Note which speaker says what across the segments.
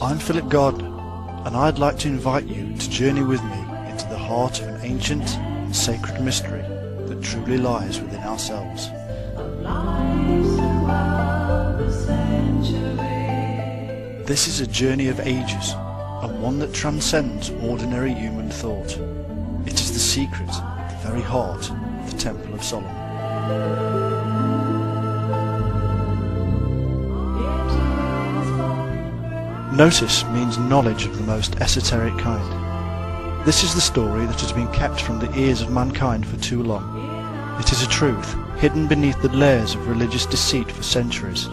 Speaker 1: I'm Philip Gardner, and I'd like to invite you to journey with me into the heart of an ancient and sacred mystery that truly lies within ourselves. This is a journey of ages, and one that transcends ordinary human thought. It is the secret at the very heart of the Temple of Solomon. Gnosis means knowledge of the most esoteric kind. This is the story that has been kept from the ears of mankind for too long. It is a truth hidden beneath the layers of religious deceit for centuries.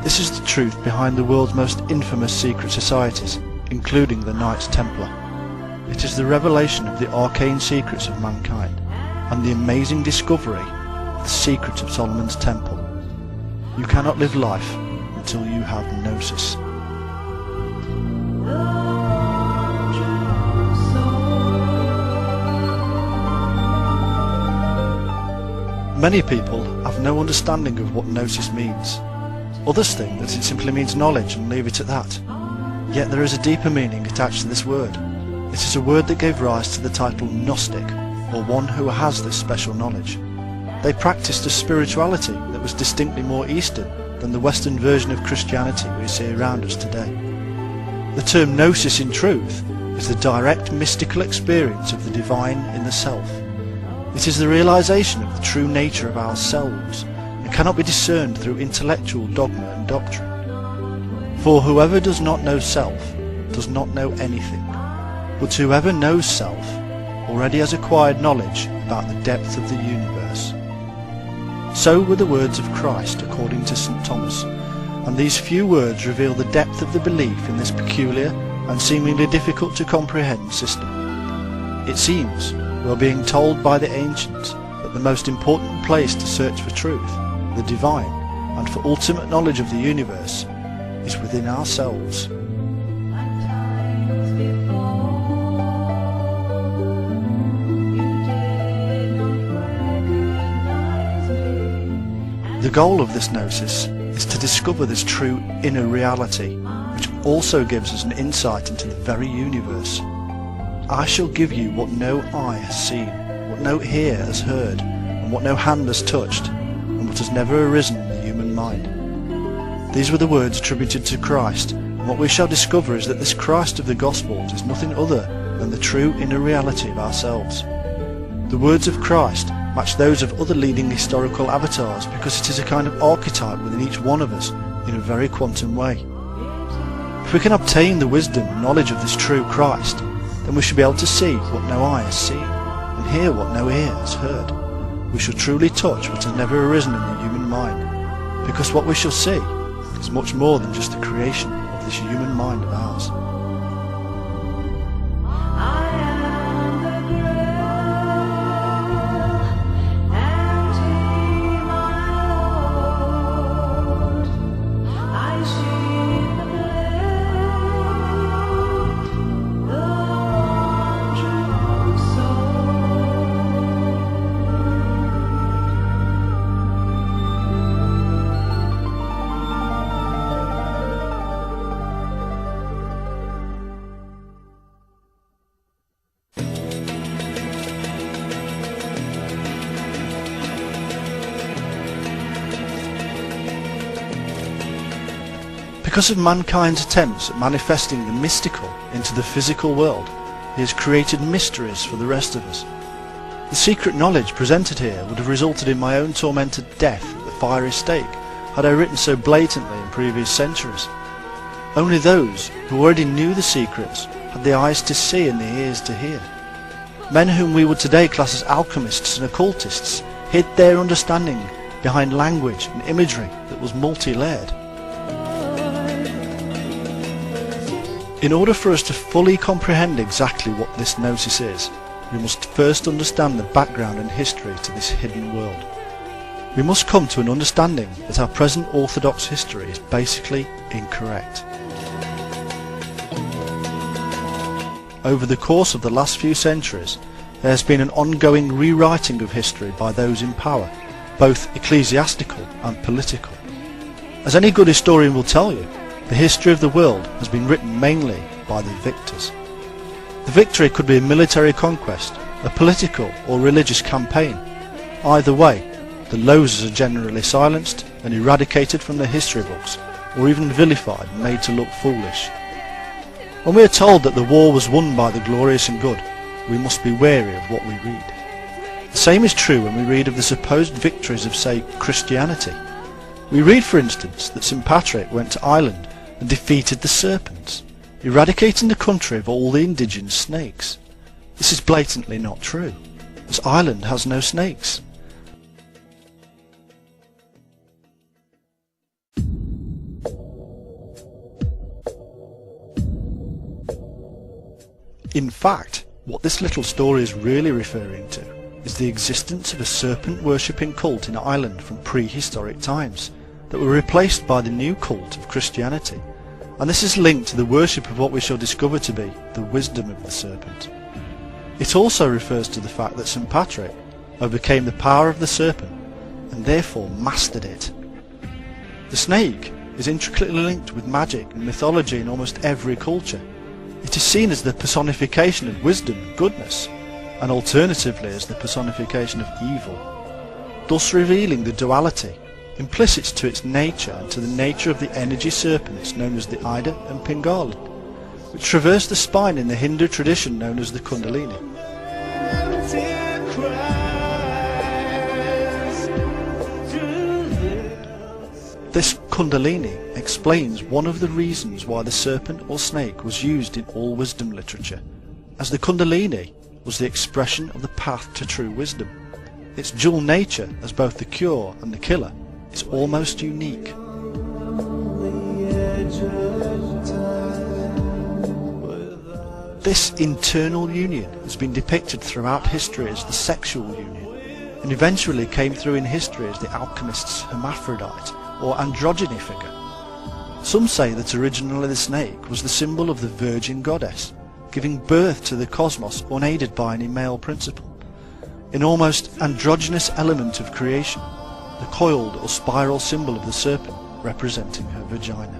Speaker 1: This is the truth behind the world's most infamous secret societies, including the Knights Templar. It is the revelation of the arcane secrets of mankind, and the amazing discovery of the secret of Solomon's Temple. You cannot live life until you have Gnosis. Many people have no understanding of what Gnosis means. Others think that it simply means knowledge and leave it at that. Yet there is a deeper meaning attached to this word. It is a word that gave rise to the title Gnostic, or one who has this special knowledge. They practiced a spirituality that was distinctly more Eastern than the Western version of Christianity we see around us today. The term Gnosis, in truth, is the direct mystical experience of the divine in the self. It is the realization of the true nature of ourselves, and cannot be discerned through intellectual dogma and doctrine. For whoever does not know self does not know anything, but whoever knows self already has acquired knowledge about the depth of the universe. So were the words of Christ according to St. Thomas, and these few words reveal the depth of the belief in this peculiar and seemingly difficult to comprehend system. It seems we are being told by the ancients that the most important place to search for truth, the divine, and for ultimate knowledge of the universe is within ourselves. The goal of this Gnosis is to discover this true inner reality, which also gives us an insight into the very universe. I shall give you what no eye has seen, what no ear has heard, and what no hand has touched, and what has never arisen in the human mind. These were the words attributed to Christ, and what we shall discover is that this Christ of the Gospels is nothing other than the true inner reality of ourselves. The words of Christ match those of other leading historical avatars because it is a kind of archetype within each one of us in a very quantum way. If we can obtain the wisdom and knowledge of this true Christ, then we shall be able to see what no eye has seen, and hear what no ear has heard. We shall truly touch what has never arisen in the human mind, because what we shall see is much more than just the creation of this human mind of ours. Because of mankind's attempts at manifesting the mystical into the physical world, he has created mysteries for the rest of us. The secret knowledge presented here would have resulted in my own tormented death at the fiery stake had I written so blatantly in previous centuries. Only those who already knew the secrets had the eyes to see and the ears to hear. Men whom we would today class as alchemists and occultists hid their understanding behind language and imagery that was multi-layered. In order for us to fully comprehend exactly what this Gnosis is, we must first understand the background and history to this hidden world. We must come to an understanding that our present orthodox history is basically incorrect. Over the course of the last few centuries, there has been an ongoing rewriting of history by those in power, both ecclesiastical and political. As any good historian will tell you, the history of the world has been written mainly by the victors. The victory could be a military conquest, a political or religious campaign. Either way, the losers are generally silenced and eradicated from their history books, or even vilified and made to look foolish. When we are told that the war was won by the glorious and good, we must be wary of what we read. The same is true when we read of the supposed victories of, say, Christianity. We read, for instance, that St. Patrick went to Ireland and defeated the serpents, eradicating the country of all the indigenous snakes. This is blatantly not true, as Ireland has no snakes. In fact, what this little story is really referring to is the existence of a serpent-worshipping cult in Ireland from prehistoric times that were replaced by the new cult of Christianity, and this is linked to the worship of what we shall discover to be the wisdom of the serpent. It also refers to the fact that St. Patrick overcame the power of the serpent and therefore mastered it. The snake is intricately linked with magic and mythology in almost every culture. It is seen as the personification of wisdom and goodness, and alternatively as the personification of evil, thus revealing the duality implicit to its nature and to the nature of the energy serpents known as the Ida and Pingala, which traverse the spine in the Hindu tradition known as the Kundalini. This Kundalini explains one of the reasons why the serpent or snake was used in all wisdom literature, as the Kundalini was the expression of the path to true wisdom. Its dual nature as both the cure and the killer is almost unique. This internal union has been depicted throughout history as the sexual union, and eventually came through in history as the alchemist's hermaphrodite or androgyny figure. Some say that originally the snake was the symbol of the virgin goddess, giving birth to the cosmos unaided by any male principle, an almost androgynous element of creation, the coiled or spiral symbol of the serpent representing her vagina.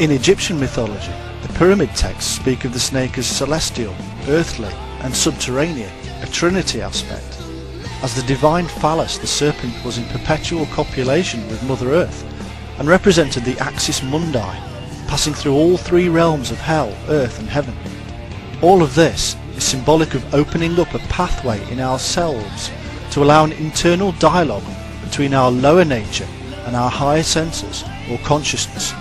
Speaker 1: In Egyptian mythology, the pyramid texts speak of the snake as celestial, earthly, and subterranean, a trinity aspect. As the divine phallus, the serpent was in perpetual copulation with Mother Earth, and represented the axis mundi, passing through all three realms of hell, earth and heaven. All of this is symbolic of opening up a pathway in ourselves to allow an internal dialogue between our lower nature and our higher senses or consciousness,